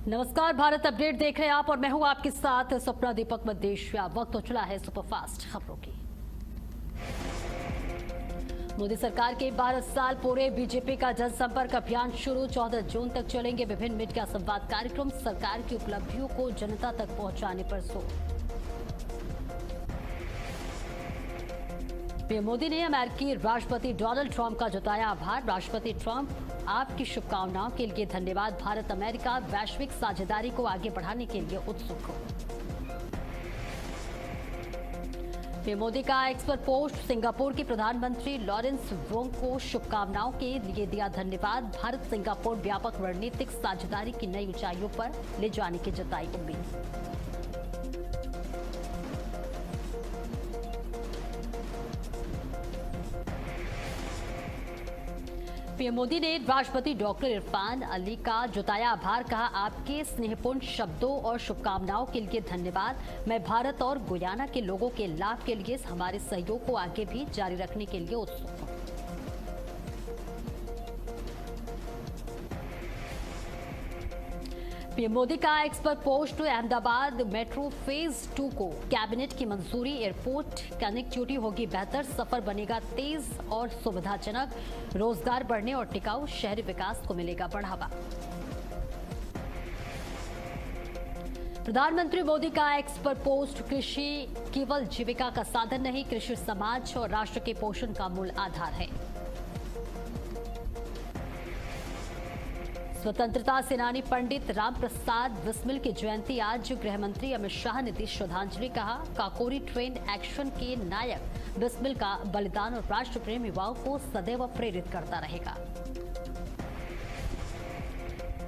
नमस्कार, भारत अपडेट देख रहे हैं आप और मैं हूं आपके साथ स्वप्ना दीपक मदेशिया। वक्त हो चला है सुपरफास्ट खबरों की। मोदी सरकार के 12 साल पूरे, बीजेपी का जनसंपर्क अभियान शुरू। 14 जून तक चलेंगे विभिन्न मीडिया संवाद कार्यक्रम। सरकार की उपलब्धियों को जनता तक पहुंचाने पर जोर। पीएम मोदी ने अमेरिकी राष्ट्रपति डोनाल्ड ट्रंप का जताया आभार। राष्ट्रपति ट्रंप, आपकी शुभकामनाओं के लिए धन्यवाद। भारत अमेरिका वैश्विक साझेदारी को आगे बढ़ाने के लिए उत्सुक हो। पीएम मोदी का एक्स पर पोस्ट, सिंगापुर के प्रधानमंत्री लॉरेंस वोंग को शुभकामनाओं के लिए दिया धन्यवाद। भारत सिंगापुर व्यापक रणनीतिक साझेदारी की नई ऊंचाइयों पर ले जाने की जताई उम्मीद। पीएम मोदी ने राष्ट्रपति डॉक्टर इरफान अली का जताया आभार। कहा, आपके स्नेहपूर्ण शब्दों और शुभकामनाओं के लिए धन्यवाद। मैं भारत और गुयाना के लोगों के लाभ के लिए हमारे सहयोग को आगे भी जारी रखने के लिए उत्सुक हूं। पीएम मोदी का एक्स पर पोस्ट, अहमदाबाद मेट्रो फेज 2 को कैबिनेट की मंजूरी। एयरपोर्ट कनेक्टिविटी होगी बेहतर, सफर बनेगा तेज और सुविधाजनक। रोजगार बढ़ने और टिकाऊ शहरी विकास को मिलेगा बढ़ावा। प्रधानमंत्री मोदी का एक्स पर पोस्ट, कृषि केवल जीविका का साधन नहीं, कृषि समाज और राष्ट्र के पोषण का मूल आधार है। स्वतंत्रता सेनानी पंडित राम प्रसाद बिस्मिल की जयंती आज। गृह मंत्री अमित शाह ने दी श्रद्धांजलि। कहा, काकोरी ट्रेन एक्शन के नायक बिस्मिल का बलिदान और राष्ट्र प्रेम युवाओं को सदैव प्रेरित करता रहेगा।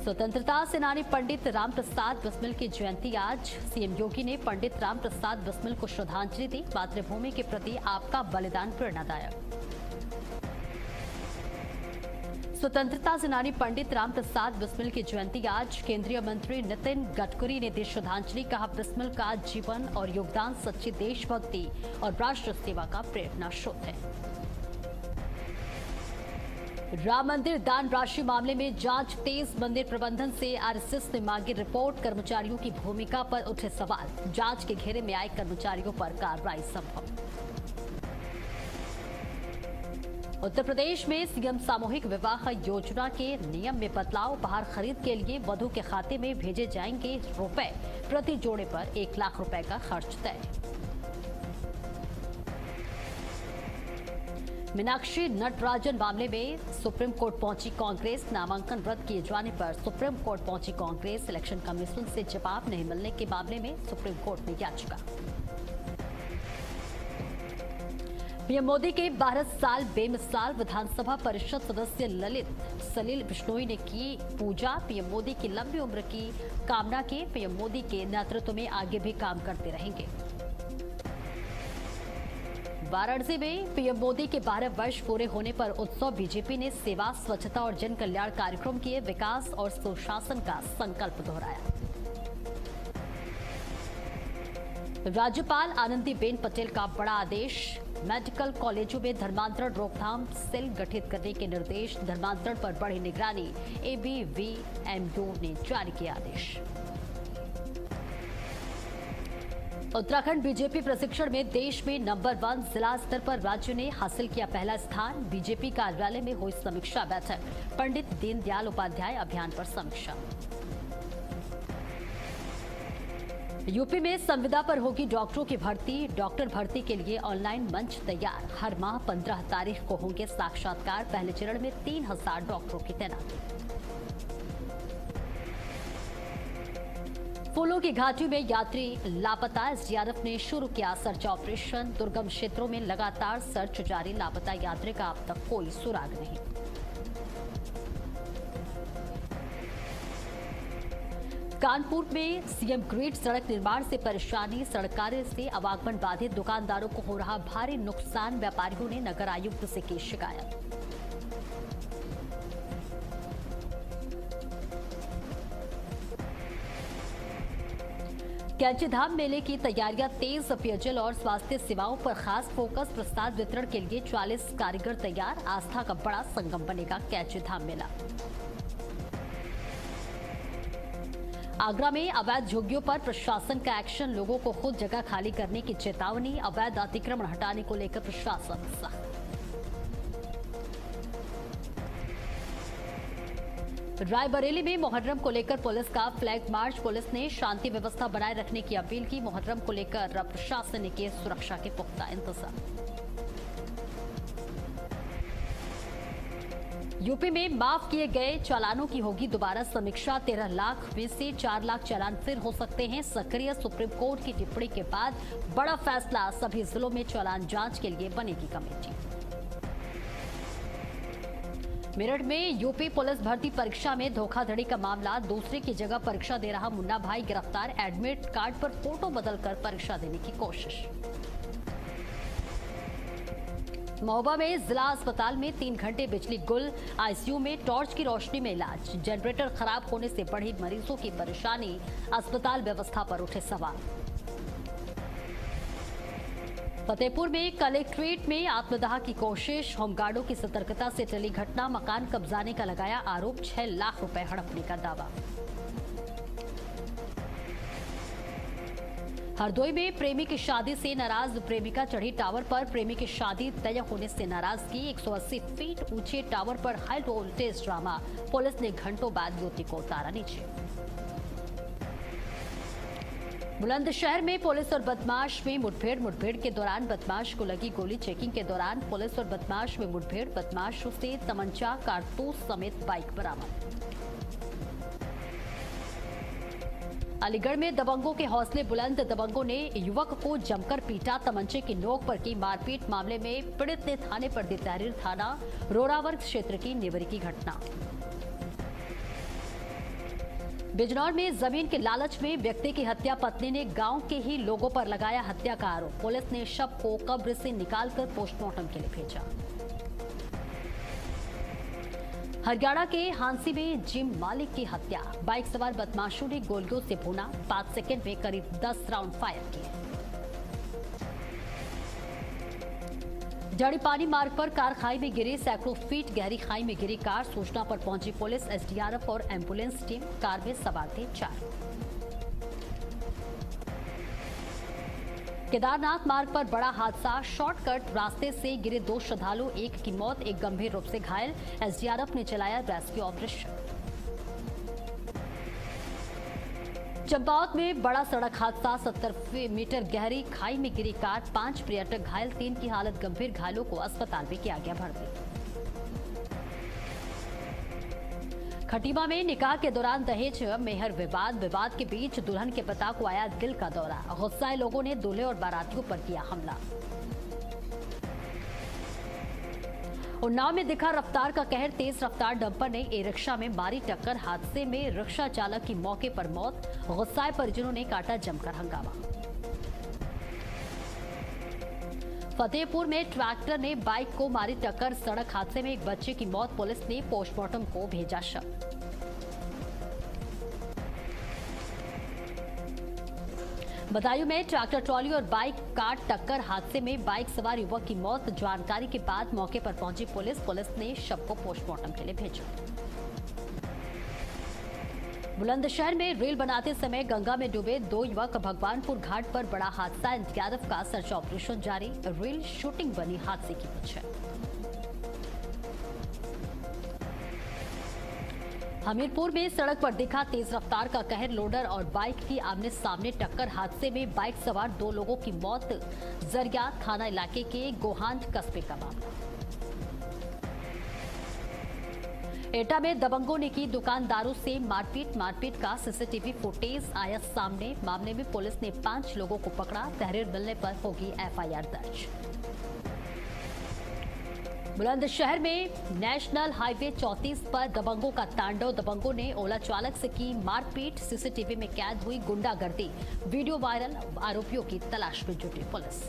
स्वतंत्रता सेनानी पंडित राम प्रसाद बिस्मिल की जयंती आज। सीएम योगी ने पंडित राम प्रसाद बिस्मिल को श्रद्धांजलि दी। मातृभूमि के प्रति आपका बलिदान प्रेरणादायक। स्वतंत्रता सेनानी पंडित राम प्रसाद बिस्मिल की जयंती आज। केंद्रीय मंत्री नितिन गडकरी ने दी श्रद्धांजलि। कहा, बिस्मिल का जीवन और योगदान सच्ची देशभक्ति और राष्ट्र सेवा का प्रेरणा स्रोत है। राम मंदिर दान राशि मामले में जांच तेज, मंदिर प्रबंधन से आरएसएस ने मांगी रिपोर्ट। कर्मचारियों की भूमिका पर उठे सवाल, जांच के घेरे में आए कर्मचारियों पर कार्रवाई संभव। उत्तर प्रदेश में सीएम सामूहिक विवाह योजना के नियम में बदलाव। उपहार खरीद के लिए वधू के खाते में भेजे जाएंगे रुपए। प्रति जोड़े पर 1 लाख रुपए का खर्च तय। मीनाक्षी नटराजन मामले में सुप्रीम कोर्ट पहुंची कांग्रेस। नामांकन रद्द किए जाने पर सुप्रीम कोर्ट पहुंची कांग्रेस। इलेक्शन कमीशन से जवाब नहीं मिलने के मामले में सुप्रीम कोर्ट में याचिका। पीएम मोदी के 12 साल बेमिसाल, विधानसभा परिषद सदस्य ललित सलील बिश्नोई ने की पूजा। पीएम मोदी की लंबी उम्र की कामना की। पीएम मोदी के नेतृत्व में आगे भी काम करते रहेंगे। वाराणसी में पीएम मोदी के 12 वर्ष पूरे होने पर उत्सव। बीजेपी ने सेवा, स्वच्छता और जन कल्याण कार्यक्रम किए। विकास और सुशासन का संकल्प दोहराया। राज्यपाल आनंदीबेन पटेल का बड़ा आदेश। मेडिकल कॉलेजों में धर्मांतरण रोकथाम सेल गठित करने के निर्देश। धर्मांतरण पर बढ़ी निगरानी। एबीवीएमयू ने जारी किया आदेश। उत्तराखंड बीजेपी प्रशिक्षण में देश में नंबर 1, जिला स्तर पर राज्य ने हासिल किया पहला स्थान। बीजेपी कार्यालय में हुई समीक्षा बैठक। पंडित दीनदयाल उपाध्याय अभियान पर समीक्षा। यूपी में संविदा पर होगी डॉक्टरों की भर्ती। डॉक्टर भर्ती के लिए ऑनलाइन मंच तैयार। हर माह 15 तारीख को होंगे साक्षात्कार। पहले चरण में 3000 डॉक्टरों की तैनाती। फूलों की घाटी में यात्री लापता। एसडीआरएफ ने शुरू किया सर्च ऑपरेशन। दुर्गम क्षेत्रों में लगातार सर्च जारी। लापता यात्री का अब तक कोई सुराग नहीं। कानपुर में सीएम ग्रिड सड़क निर्माण से परेशानी। सड़क कार्य से आवागमन बाधित। दुकानदारों को हो रहा भारी नुकसान। व्यापारियों ने नगर आयुक्त से की शिकायत। कैंचीधाम मेले की तैयारियां तेज। पेयजल और स्वास्थ्य सेवाओं पर खास फोकस। प्रसाद वितरण के लिए 40 कारीगर तैयार। आस्था का बड़ा संगम बनेगा कैंचीधाम मेला। आगरा में अवैध झुग्गियों पर प्रशासन का एक्शन, लोगों को खुद जगह खाली करने की चेतावनी, अवैध अतिक्रमण हटाने को लेकर प्रशासन सख्त। रायबरेली में मुहर्रम को लेकर पुलिस का फ्लैग मार्च, पुलिस ने शांति व्यवस्था बनाए रखने की अपील की। मुहर्रम को लेकर प्रशासन ने किए सुरक्षा के पुख्ता इंतजाम। यूपी में माफ किए गए चालानों की होगी दोबारा समीक्षा, 13 लाख में से 4 लाख चालान फिर हो सकते हैं सक्रिय। सुप्रीम कोर्ट की टिप्पणी के बाद बड़ा फैसला, सभी जिलों में चालान जांच के लिए बनेगी कमेटी। मेरठ में यूपी पुलिस भर्ती परीक्षा में धोखाधड़ी का मामला, दूसरे की जगह परीक्षा दे रहा मुन्ना भाई गिरफ्तार, एडमिट कार्ड पर फोटो बदलकर परीक्षा देने की कोशिश। महोबा में जिला अस्पताल में 3 घंटे बिजली गुल, आईसीयू में टॉर्च की रोशनी में इलाज, जनरेटर खराब होने से बढ़ी मरीजों की परेशानी, अस्पताल व्यवस्था पर उठे सवाल। फतेहपुर में कलेक्ट्रेट में आत्मदाह की कोशिश, होमगार्डों की सतर्कता से टली घटना, मकान कब्जाने का लगाया आरोप, 6 लाख रुपए हड़पने का दावा। हरदोई में प्रेमी की शादी से नाराज प्रेमिका चढ़ी टावर पर, प्रेमी की शादी तय होने से नाराजगी, 180 फीट ऊंचे टावर पर हाई वोल्टेज ड्रामा, पुलिस ने घंटों बाद युवती को उतारा नीचे। बुलंदशहर में पुलिस और बदमाश में मुठभेड़ के दौरान बदमाश को लगी गोली, चेकिंग के दौरान पुलिस और बदमाश में मुठभेड़, बदमाशों से तमंचा कारतूस समेत बाइक बरामद। अलीगढ़ में दबंगों के हौसले बुलंद, दबंगों ने युवक को जमकर पीटा, तमंचे की नोक पर की मारपीट, मामले में पीड़ित ने थाने पर दी तहरीर, थाना रोरावर क्षेत्र की नेवरी की घटना। बिजनौर में जमीन के लालच में व्यक्ति की हत्या, पत्नी ने गांव के ही लोगों पर लगाया हत्या का आरोप, पुलिस ने शव को कब्र से निकालकर पोस्टमार्टम के लिए भेजा। हरियाणा के हांसी में जिम मालिक की हत्या, बाइक सवार बदमाशों ने गोलियों से भूना, 5 सेकंड में करीब 10 राउंड फायर किए। जड़ीपानी मार्ग पर कार खाई में गिरी, सैकड़ों फीट गहरी खाई में गिरी कार, सूचना पर पहुंची पुलिस, एसडीआरएफ और एम्बुलेंस टीम, कार में सवार थे 4। केदारनाथ मार्ग पर बड़ा हादसा, शॉर्टकट रास्ते से गिरे 2 श्रद्धालु, एक की मौत, एक गंभीर रूप से घायल, एसडीआरएफ ने चलाया रेस्क्यू ऑपरेशन। चंपावत में बड़ा सड़क हादसा, 70 मीटर गहरी खाई में गिरी कार, 5 पर्यटक घायल, 3 की हालत गंभीर, घायलों को अस्पताल में किया गया भर्ती। खटीमा में निकाह के दौरान दहेज मेहर विवाद के बीच दुल्हन के पिता को आया दिल का दौरा, गुस्साए लोगों ने दूल्हे और बारातियों पर किया हमला। उन्नाव में दिखा रफ्तार का कहर, तेज रफ्तार डंपर ने ई रिक्शा में मारी टक्कर, हादसे में रिक्शा चालक की मौके पर मौत, गुस्साए परिजनों ने काटा जमकर हंगामा। फतेहपुर में ट्रैक्टर ने बाइक को मारी टक्कर, सड़क हादसे में एक बच्चे की मौत, पुलिस ने पोस्टमार्टम को भेजा शव। बदायूं में ट्रैक्टर ट्रॉली और बाइक काट टक्कर, हादसे में बाइक सवार युवक की मौत, जानकारी के बाद मौके पर पहुंची पुलिस ने शव को पोस्टमार्टम के लिए भेजा। बुलंदशहर में रेल बनाते समय गंगा में डूबे 2 युवक, भगवानपुर घाट पर बड़ा हादसा, एनडीआरएफ का सर्च ऑपरेशन जारी, रेल शूटिंग बनी हादसे की वजह। हमीरपुर में सड़क पर दिखा तेज रफ्तार का कहर, लोडर और बाइक की आमने सामने टक्कर, हादसे में बाइक सवार 2 लोगों की मौत, जरिया थाना इलाके के गोहांट कस्बे का मामला। एटा में दबंगों ने की दुकानदारों से मारपीट का सीसीटीवी फुटेज आया सामने, मामले में पुलिस ने 5 लोगों को पकड़ा, तहरीर मिलने पर होगी एफआईआर दर्ज। बुलंदशहर में नेशनल हाईवे 34 पर दबंगों का तांडव, दबंगों ने ओला चालक से की मारपीट, सीसीटीवी में कैद हुई गुंडागर्दी, वीडियो वायरल, आरोपियों की तलाश में जुटी पुलिस।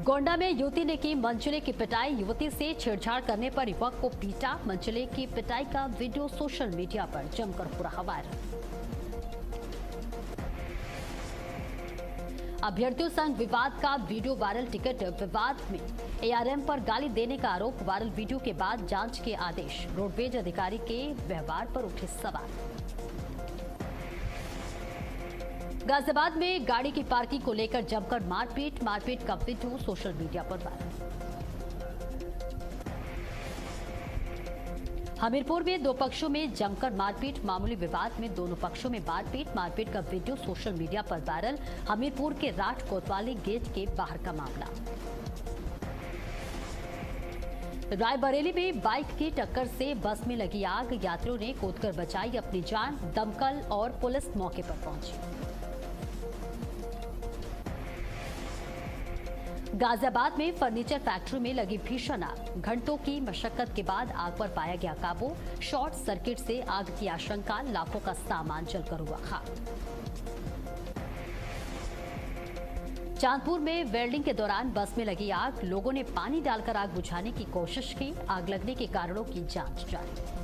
गोंडा में युवती ने की मंचले की पिटाई, युवती से छेड़छाड़ करने पर युवक को पीटा, मंचले की पिटाई का वीडियो सोशल मीडिया पर जमकर हो रहा वायरल। अभ्यर्थियों संग विवाद का वीडियो वायरल, टिकट विवाद में एआरएम पर गाली देने का आरोप, वायरल वीडियो के बाद जांच के आदेश, रोडवेज अधिकारी के व्यवहार पर उठे सवाल। गाजियाबाद में गाड़ी की पार्किंग को लेकर जमकर मारपीट का वीडियो सोशल मीडिया पर वायरल। हमीरपुर में दो पक्षों में जमकर मारपीट, मामूली विवाद में दोनों पक्षों में मारपीट का वीडियो सोशल मीडिया पर वायरल। हमीरपुर के राठ कोतवाली गेट के बाहर का मामला। रायबरेली में बाइक की टक्कर से बस में लगी आग, यात्रियों ने कूदकर बचाई अपनी जान, दमकल और पुलिस मौके पर पहुंची। गाजियाबाद में फर्नीचर फैक्ट्री में लगी भीषण आग, घंटों की मशक्कत के बाद आग पर पाया गया काबू, शॉर्ट सर्किट से आग की आशंका, लाखों का सामान जलकर हुआ खाक। चांदपुर में वेल्डिंग के दौरान बस में लगी आग, लोगों ने पानी डालकर आग बुझाने की कोशिश की, आग लगने के कारणों की जांच जारी।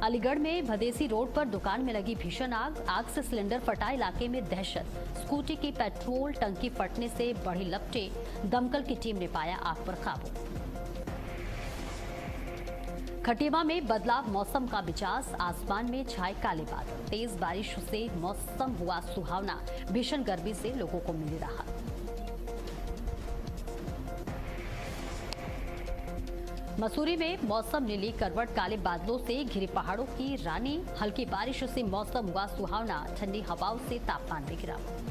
अलीगढ़ में भदेसी रोड पर दुकान में लगी भीषण आग से सिलेंडर फटा, इलाके में दहशत, स्कूटी की पेट्रोल टंकी फटने से बढ़ी लपटें, दमकल की टीम ने पाया आग पर काबू। खटीमा में बदला मौसम का मिजाज, आसमान में छाए काले बादल, तेज बारिश से मौसम हुआ सुहावना, भीषण गर्मी से लोगों को मिली राहत। मसूरी में मौसम ने ली करवट, काले बादलों से घिरे पहाड़ों की रानी, हल्की बारिश से मौसम हुआ सुहावना, ठंडी हवाओं से तापमान में गिरावट।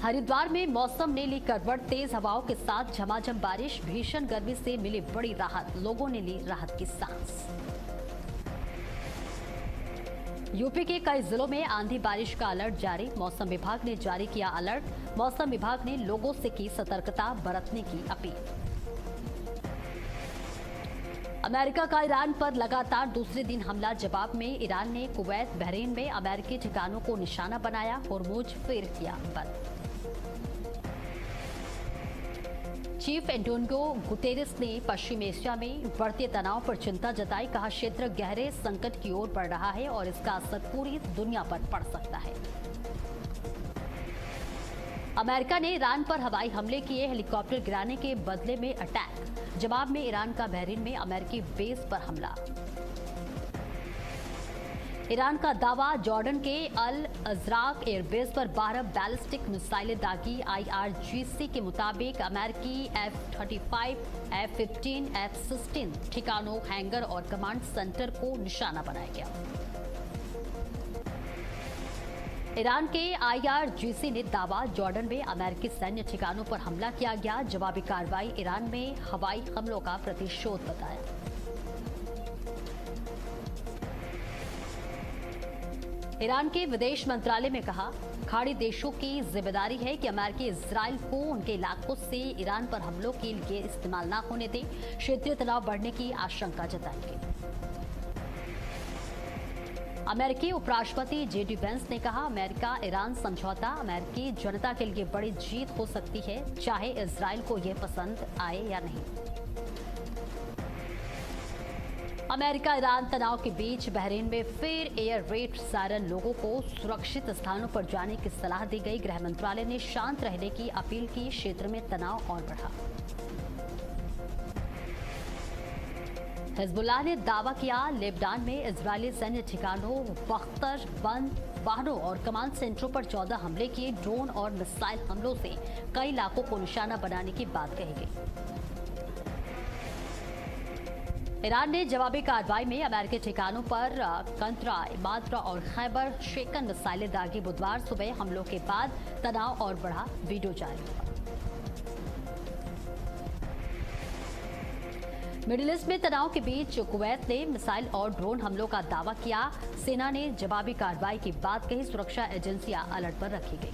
हरिद्वार में मौसम ने ली करवट, तेज हवाओं के साथ झमाझम बारिश, भीषण गर्मी से मिली बड़ी राहत, लोगों ने ली राहत की सांस। यूपी के कई जिलों में आंधी बारिश का अलर्ट जारी, मौसम विभाग ने जारी किया अलर्ट, मौसम विभाग ने लोगों से की सतर्कता बरतने की अपील। अमेरिका का ईरान पर लगातार दूसरे दिन हमला, जवाब में ईरान ने कुवैत, बहरीन में अमेरिकी ठिकानों को निशाना बनाया, होर्मुज फिर किया बंद। चीफ एंटोनियो गुतेरेस ने पश्चिम एशिया में बढ़ते तनाव पर चिंता जताई, कहा क्षेत्र गहरे संकट की ओर बढ़ रहा है और इसका असर पूरी दुनिया पर पड़ सकता है। अमेरिका ने ईरान पर हवाई हमले किए, हेलीकॉप्टर गिराने के बदले में अटैक, जवाब में ईरान का बहरीन में अमेरिकी बेस पर हमला। ईरान का दावा, जॉर्डन के अल अजराक एयरबेस पर 12 बैलिस्टिक मिसाइलें दागी, IRGC के मुताबिक अमेरिकी F-35, F-15, F-16 ठिकानों, हैंगर और कमांड सेंटर को निशाना बनाया गया। ईरान के IRGC ने दावा, जॉर्डन में अमेरिकी सैन्य ठिकानों पर हमला किया गया, जवाबी कार्रवाई ईरान में हवाई हमलों का प्रतिशोध बताया। ईरान के विदेश मंत्रालय में कहा, खाड़ी देशों की जिम्मेदारी है कि अमेरिकी इजराइल को उनके इलाकों से ईरान पर हमलों के लिए इस्तेमाल न होने दें, क्षेत्रीय तनाव बढ़ने की आशंका जताई गई। अमेरिकी उपराष्ट्रपति JD वेंस ने कहा, अमेरिका ईरान समझौता अमेरिकी जनता के लिए बड़ी जीत हो सकती है, चाहे इजराइल को यह पसंद आए या नहीं। अमेरिका ईरान तनाव के बीच बहरीन में फिर एयर रेड सायरन, लोगों को सुरक्षित स्थानों पर जाने की सलाह दी गई। गृह मंत्रालय ने शांत रहने की अपील की, क्षेत्र में तनाव और बढ़ा। हिजबुल्लाह ने दावा किया, लेबनान में इजरायली सैन्य ठिकानों, बख्तर बंद वाहनों और कमांड सेंटरों पर 14 हमले किए, ड्रोन और मिसाइल हमलों से कई इलाकों को निशाना बनाने की बात कही गई। ईरान ने जवाबी कार्रवाई में अमेरिकी ठिकानों पर कंतरा, मात्रा और खैबर शेकन मिसाइलें दागी। बुधवार सुबह हमलों के बाद तनाव और बढ़ा, वीडियो जारी हुआ। मिडिल ईस्ट में तनाव के बीच कुवैत ने मिसाइल और ड्रोन हमलों का दावा किया, सेना ने जवाबी कार्रवाई की बात कही, सुरक्षा एजेंसियां अलर्ट पर रखी गई।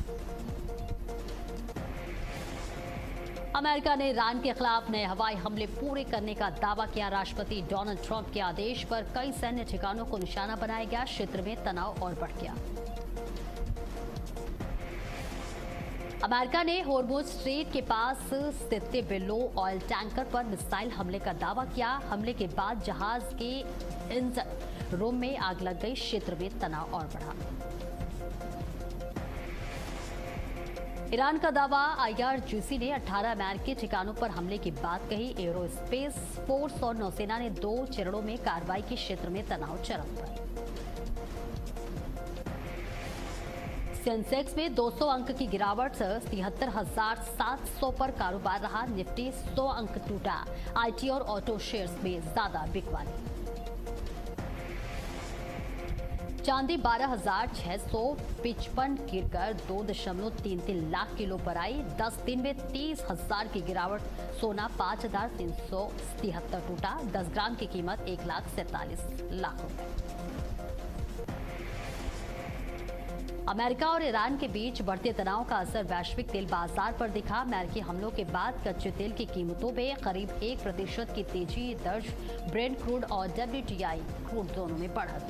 अमेरिका ने ईरान के खिलाफ नए हवाई हमले पूरे करने का दावा किया। राष्ट्रपति डोनाल्ड ट्रंप के आदेश पर कई सैन्य ठिकानों को निशाना बनाया गया, क्षेत्र में तनाव और बढ़ गया। अमेरिका ने होर्मुज स्ट्रेट के पास स्थित बेल्लो ऑयल टैंकर पर मिसाइल हमले का दावा किया। हमले के बाद जहाज के इंजन रूम में आग लग गई, क्षेत्र में तनाव और बढ़ा। ईरान का दावा, IRGC ने 18 अमेरिकी ठिकानों पर हमले की बात कही। एयरोस्पेस फोर्स और नौसेना ने 2 चरणों में कार्रवाई की, क्षेत्र में तनाव चरम पर। सेंसेक्स में 200 अंक की गिरावट, 73,700 पर कारोबार रहा। निफ्टी 100 अंक टूटा। IT और ऑटो शेयर्स में ज्यादा बिकवाली। चांदी 12,655 गिरकर 2.33 लाख किलो पर आई। 10 दिन में 30,000 की गिरावट। सोना 5,373 टूटा। 10 ग्राम की कीमत 1,47,00,000 रुपए। अमेरिका और ईरान के बीच बढ़ते तनाव का असर वैश्विक तेल बाजार पर दिखा। अमेरिकी हमलों के बाद कच्चे तेल की कीमतों में करीब 1% की तेजी दर्ज। ब्रेंट क्रूड और WTI क्रूड दोनों में बढ़त।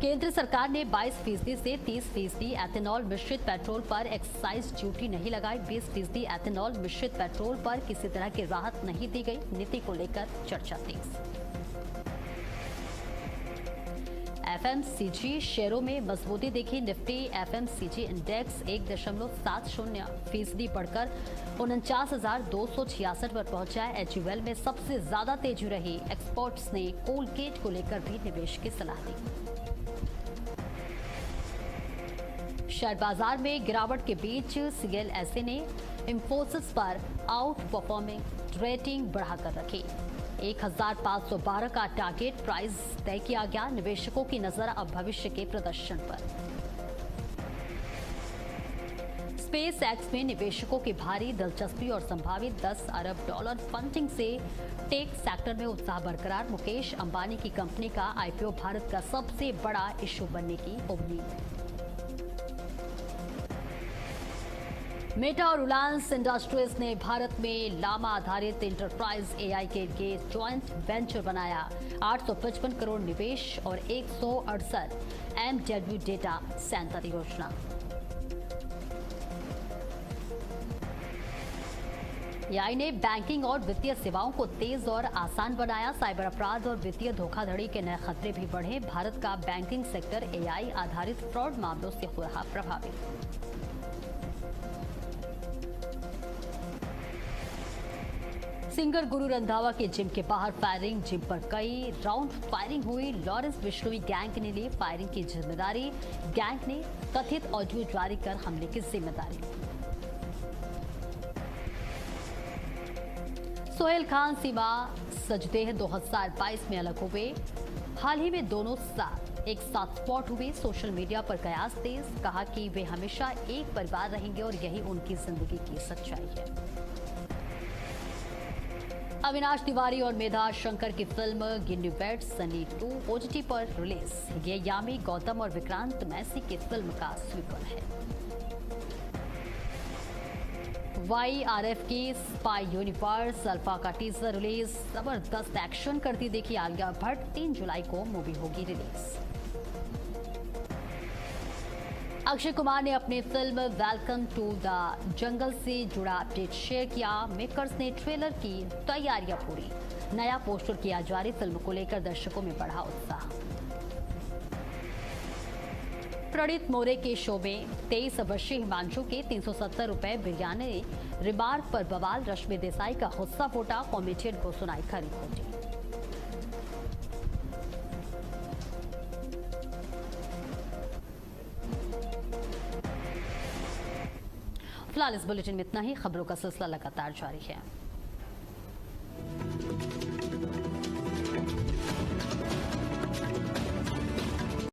केंद्र सरकार ने 22% से 30% एथेनॉल मिश्रित पेट्रोल पर एक्साइज ड्यूटी नहीं लगाई। 20% एथेनॉल मिश्रित पेट्रोल पर किसी तरह की राहत नहीं दी गई। नीति को लेकर चर्चा तेज। FMCG शेयरों में मजबूती देखी। निफ्टी FMCG इंडेक्स 1.70% बढ़कर 49,266 पर पहुंचा। HUL में सबसे ज्यादा तेजी रही। एक्सपर्ट्स ने कोलगेट को लेकर भी निवेश की सलाह दी। शेयर बाजार में गिरावट के बीच CLSA ने इंफोसिस पर आउट परफॉर्मिंग रेटिंग बढ़ाकर रखी। 1,512 का टारगेट प्राइस तय किया गया। निवेशकों की नजर अब भविष्य के प्रदर्शन पर। स्पेस एक्स में निवेशकों की भारी दिलचस्पी और संभावित $10 अरब फंडिंग से टेक सेक्टर में उत्साह बरकरार। मुकेश अंबानी की कंपनी का IPO भारत का सबसे बड़ा इश्यू बनने की उम्मीद। मेटा और रिलायंस इंडस्ट्रीज ने भारत में लामा आधारित इंटरप्राइज AI के लिए जॉइंट वेंचर बनाया। 855 करोड़ निवेश और 168 MW डेटा सेंटर योजना। AI ने बैंकिंग और वित्तीय सेवाओं को तेज और आसान बनाया। साइबर अपराध और वित्तीय धोखाधड़ी के नए खतरे भी बढ़े। भारत का बैंकिंग सेक्टर AI आधारित फ्रॉड मामलों से हो रहा प्रभावित। सिंगर गुरु रंधावा के जिम के बाहर फायरिंग। जिम पर कई राउंड फायरिंग हुई। लॉरेंस बिश्नोई गैंग ने ली फायरिंग की जिम्मेदारी। गैंग ने कथित ऑडियो जारी कर हमले की जिम्मेदारी। सोहेल खान सीमा सजदेह 2022 में अलग हुए। हाल ही में दोनों एक साथ स्पॉट हुए। सोशल मीडिया पर कयास तेज। कहा कि वे हमेशा एक परिवार रहेंगे और यही उनकी जिंदगी की सच्चाई है। अविनाश तिवारी और मेधा शंकर की फिल्म गिन्नीवेट सनी 2 OTT पर रिलीज। ये यामी गौतम और विक्रांत मैसी की फिल्म का सीक्वल है। YRF की स्पाई यूनिवर्स अल्फा का टीजर रिलीज। जबरदस्त एक्शन करती देखी आलिया भट्ट। 3 जुलाई को मूवी होगी रिलीज। अक्षय कुमार ने अपनी film welcome to the jungle से जुड़ा अपडेट शेयर किया। मेकर्स ने ट्रेलर की तैयारियां पूरी। नया पोस्टर किया जारी। फिल्म को लेकर दर्शकों में बढ़ा उत्साह। प्रणीत मोरे के शो में 23 वर्षीय हिमांशु के 370 रुपए बिरयानी रिमार्क पर बवाल। रश्मि देसाई का गुस्सा फूटा। कॉमेडियन को सुनाई खरी खोटी। फिलहाल इस बुलेटिन में इतना ही। खबरों का सिलसिला लगातार जारी है।